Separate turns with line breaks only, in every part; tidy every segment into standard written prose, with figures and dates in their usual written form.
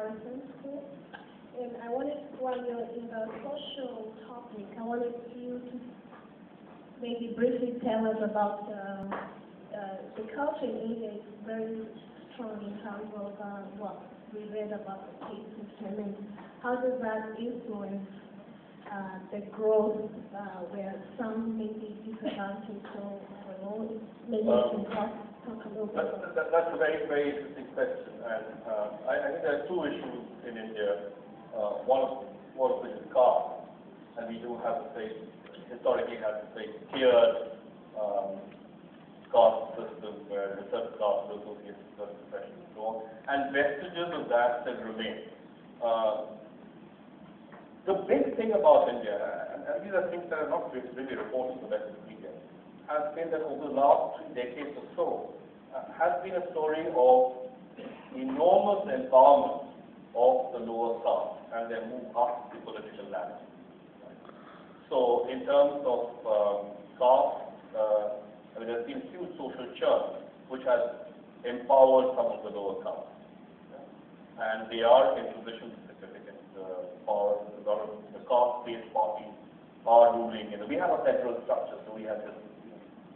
comparison skills. And I wanted, while you're in the social topic, I wanted you to maybe briefly tell us about the culture in India is very strong in terms of what we read about the caste system, and how does that influence the growth where some may be disadvantaged, so I don't know, maybe you can talk a little bit about that.
That's a very, very interesting question, and I think there are two issues in India. One of which is caste, and we do have historically had this very tiered caste system where a certain caste is associated with certain professions and so on, and vestiges of that still remain. The big thing about India, and these are things that are not really reported in the Western media, has been that over the last 3 decades or so, has been a story of enormous empowerment of the lower caste and their move up the political ladder. So in terms of caste, there's been huge social churn which has empowered some of the lower caste. And they are in positions of significant power. A lot of the caste-based parties are ruling. We have a federal structure, so we have the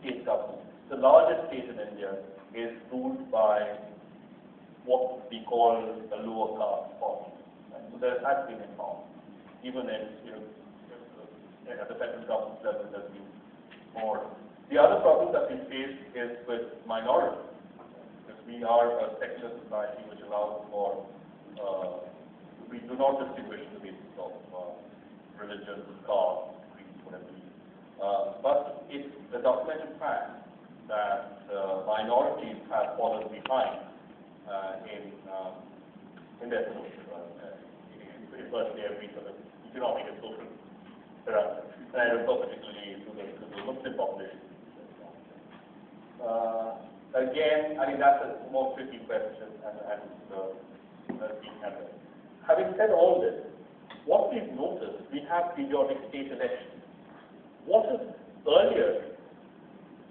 state government. The largest state in India is ruled by what we call a lower caste party. Right? So there has been empowerment. Even in, at the federal government level, there's been more. The other problem that we face is with minorities. Because we are a secular society which allows for, we do not distinguish the basis of religion, caste, creed, whatever it is. But it's a documented fact that minorities have fallen behind in their social, firstly every sort of economic and social parameters. And I refer particularly to the Muslim population. Again, I mean that's a more tricky question, and having said all this, what we've noticed, we have periodic state elections. What is earlier,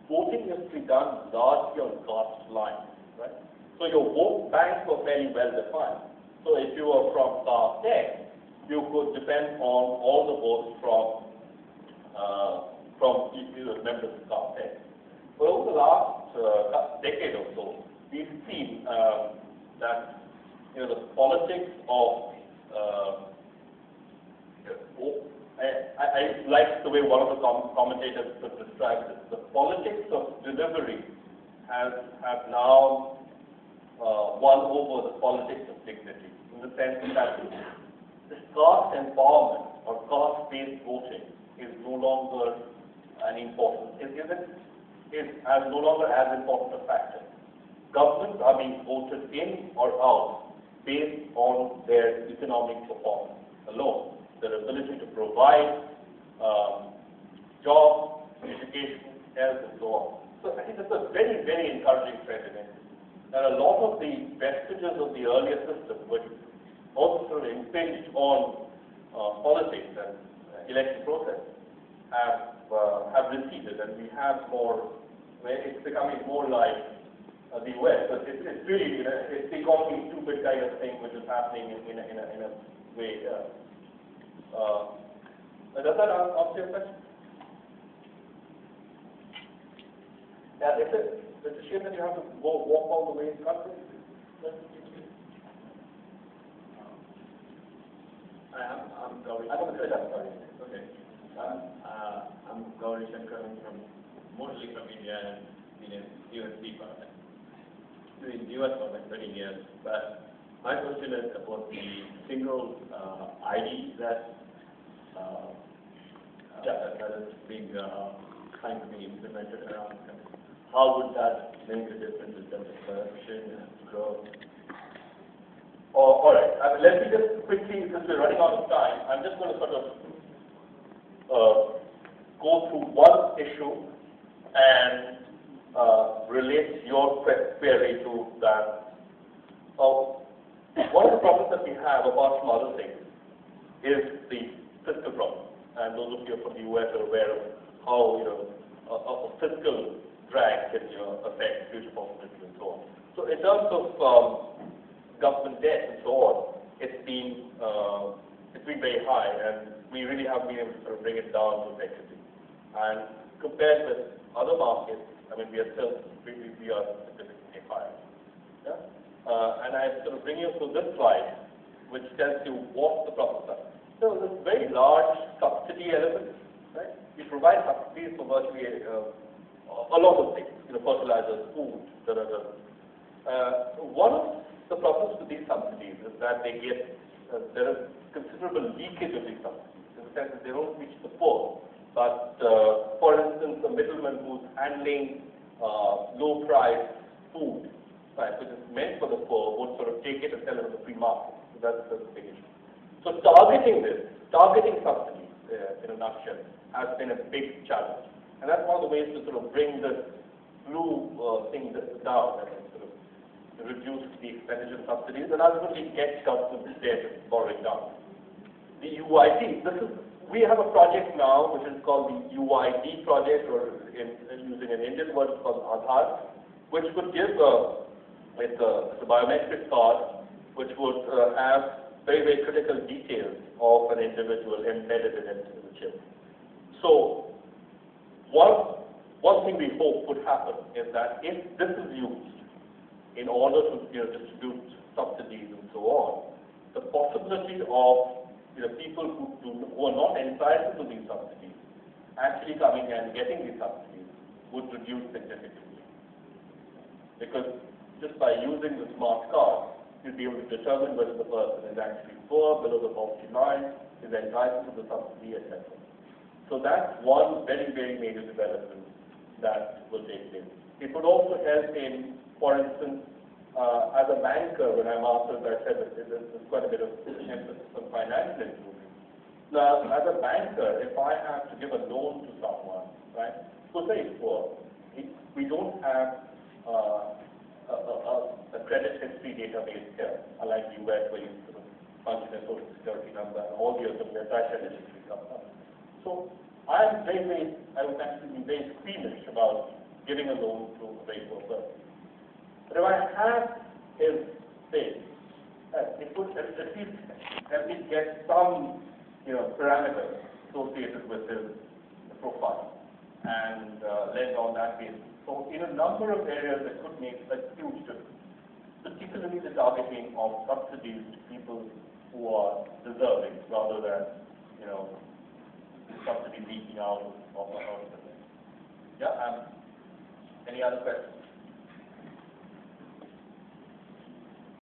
voting used to be done largely on caste lines, right? So your vote banks were fairly well defined. So if you were from caste X, you could depend on all the votes from members of caste X. But over the last decade or so, we've seen that the politics of I like the way one of the commentators described it. The politics of delivery have now won over the politics of dignity, in the sense that the caste empowerment or caste-based voting is no longer an important, is no longer as important a factor. Governments are being voted in or out based on their economic performance alone, their ability to provide jobs, education, health, and so on. So I think that's a very, very encouraging trend. That a lot of the vestiges of the earlier system, which also sort of impinged on politics and election process, have receded, and we have more. It's becoming more like the US. But it's really, it's the economy stupid kind of thing, which is happening in a way. Does that answer your question? Yeah, it's a shame that you have to walk all the way in country.
I'm Gauri.
I'm going to say that, sorry.
Okay. I'm Gauri Shankar. I'm mostly from India and been in USC for in the US for like 30 years. But my question is about the single ID that is being trying to be implemented around the country. How would that make a difference in terms of corruption and growth?
All right. Let me just quickly, since we're running out of time, I'm just going to sort of go through one issue and relate your query to that. One of the problems that we have, apart from other things, is the fiscal problem. And those of you from the US are aware of how a fiscal drag can affect future possibilities and so on. So in terms of government debt and so on, it's been very high, and we really have been able to sort of bring it down to effectively. And compared with other markets, I mean, we are significantly higher. Yeah? And I sort of bring you to this slide, which tells you what the process is. So there's very large subsidy elements, right? We provide subsidies for virtually a lot of things, fertilizers, food, one of the problems with these subsidies is that they get, there is considerable leakage of these subsidies, in the sense that they don't reach the poor. But, for instance, a middleman who's handling low-priced food, right, which is meant for the poor, would sort of take it and sell it on the free market. So that's the big issue. So targeting subsidies, in a nutshell, has been a big challenge. And that's one of the ways to sort of bring this blue thing down and sort of reduce the expenditure of subsidies and ultimately get government debt and borrowing down. The UID, we have a project now which is called the UID project, or using an Indian word called Aadhaar, which would give it's a biometric card which would have very, very critical details of an individual embedded in the chip. So one thing we hope would happen is that if this is used in order to distribute subsidies and so on, the possibility of people who are not entitled to these subsidies actually coming and getting these subsidies would reduce significantly. Because just by using the smart card, you'll be able to determine whether the person is actually poor, below the poverty line, is entitled to the subsidy, etc. So that's one very, very major development that will take place. It would also help in, for instance, as a banker, when I'm asked, as I said, there's quite a bit of emphasis on financial inclusion. Now, as a banker, if I have to give a loan to someone, right, who's very poor, we don't have a credit history database here, unlike the US, where you sort of punch in a social security number and all the entire credit history comes up. So I would actually be very squeamish about giving a loan to a very poor person. But if I have his thing, it would at least get some parameters associated with his profile and lend on that basis. So in a number of areas that could make a huge difference, particularly the targeting of subsidies to people who are deserving rather than subsidy leaking out of the thing. Yeah, any other questions?